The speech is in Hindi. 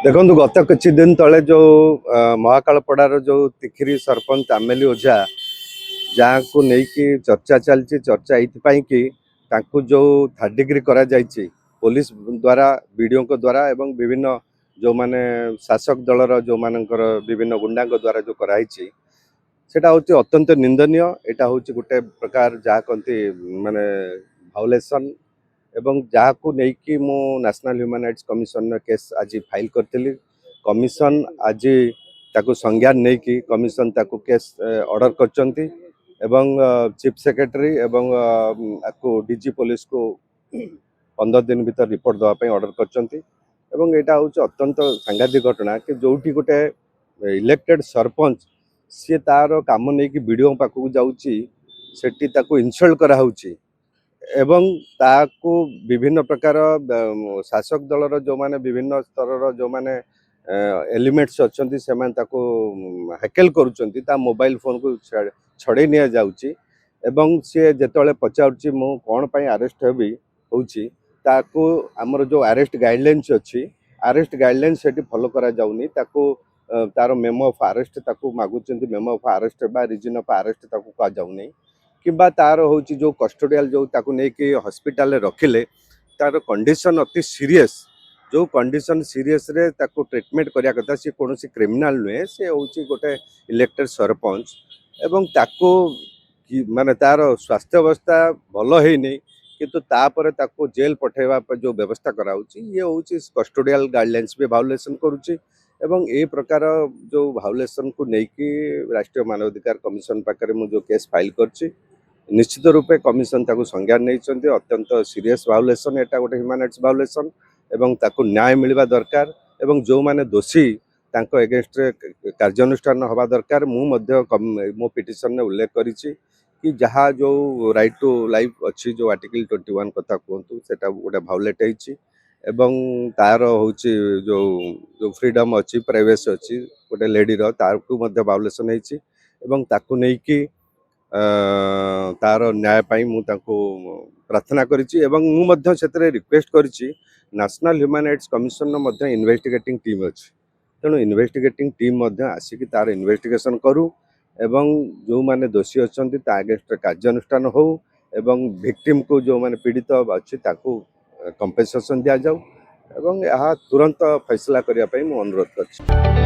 देखो गत किछि दिन तले जो महाकालपड़ार जो तिखिरी सरपंच आमेली ओझा जहाँ को लेकिन चर्चा चलती चर्चा ये कि तांकु जो थर्ड डिग्री करा जायछि पुलिस द्वारा वीडियो को द्वारा एवं विभिन्न जो माने शासक दलर जो मानकर विभिन्न गुंडा द्वारा जो कराई सेटा होची अत्यंत निंदनीय। एटा होची गोटे प्रकार जहाँ कहती माने भाउलेसन एवं जहाँ को लेकिन मु national Human Rights commission case आज फाइल करी। कमिशन आज ताकू संज्ञान नहीं कि कमिशन ताकू केस ऑर्डर करचंती एवं चीफ सेक्रेटरी एवं आपको डीजी पुलिस को 15 दिन भीतर रिपोर्ट देवाई ऑर्डर करचंती। एवं एटा होची अत्यंत सांघातिक घटना कि जोठी गोटे इलेक्टेड सरपंच सी तार काम नहीं कि वीडियो पाखक जाऊँगी सेठी ताकू इनसल्ट करा होची एवं ताकू विभिन्न प्रकार शासक दलर जो माने विभिन्न स्तर जो माने एलिमेंट्स अच्छी से हैकेल करुँच मोबाइल फोन को छड़े नि जाऊँगी एवं सी जिते पचारुची मु कौन पाई अरेस्ट हेबी होची ताकू आमर जो अरेस्ट गाइडलाइंस अच्छी अरेस्ट गाइडलाइंस से फॉलो करा जाउनी ताकू तार मेमो ऑफ अरेस्ट ताकू मागुच मेमो ऑफ अरेस्ट बा रिजन ऑफ अरेस्ट ताकू कह जाऊनी किंबा तार हूँ जो कस्टोडियल जो ताकू नहीं हॉस्पिटल रखिले तार कंडीशन अति सीरियस जो कंडीशन सीरियस रे ताकू ट्रीटमेंट करिया कथा सी कौन क्रिमिनाल नुहे से हूँ गोटे इलेक्टेड सरपंच एवं ताकू माने तार स्वास्थ्य अवस्था भल है किंतु तापर ताकू जेल पठेवा जो व्यवस्था कराउची ये हूँ कस्टोडियल गाइडलाइंस भी भाउलेसन करुच्ची एवं ए प्रकार जो भाउलेसन को लेकिन राष्ट्रीय मानवाधिकार कमिशन पाखे मुझे जो केस फाइल करछि निश्चित रूपे कमिशन ताकू संज्ञान नहीं अत्यंत सीरियस भाउलेसन एटा गोटे ह्यूमन राइट्स भाउलेसन एवं ताकू न्याय मिलवा दरकार एवं जो माने दोषी तांको एगेंस्ट कार्यानुष्ठान हवा दरकार मो पिटिशन ने उल्लेख करिछि कि जहाँ जो राइट टू लाइफ अच्छी जो आर्टिकल 21 कथा कहतु सेटा गोटे भाउलेट होइछि एवं तार हूँ जो जो फ्रीडम अच्छी प्राइवेसी अच्छी गोटे लेडीर तार को भाउलेसन होइछि एवं ताकू नहीं कि तार न्याय पाई मु तांको प्रार्थना करिछि एवं मु मध्य सेतरे रिक्वेस्ट करिछि नेशनल ह्यूमन राइट्स कमिशन मध्य इन्वेस्टिगेटिंग टीम अच्छी तेणु इन्वेस्टिगेटिंग टीम मध्य आसिक तार इन्वेस्टिगेशन करू एवं जो माने दोषी अच्छी अगेंस्ट कार्यानुष्ठान हो एवं विक्टिम को जो माने पीड़ित अच्छी ताकू कंपेसेशन दिया जाऊ एवं यह तुरंत फैसला करने अनुरोध कर।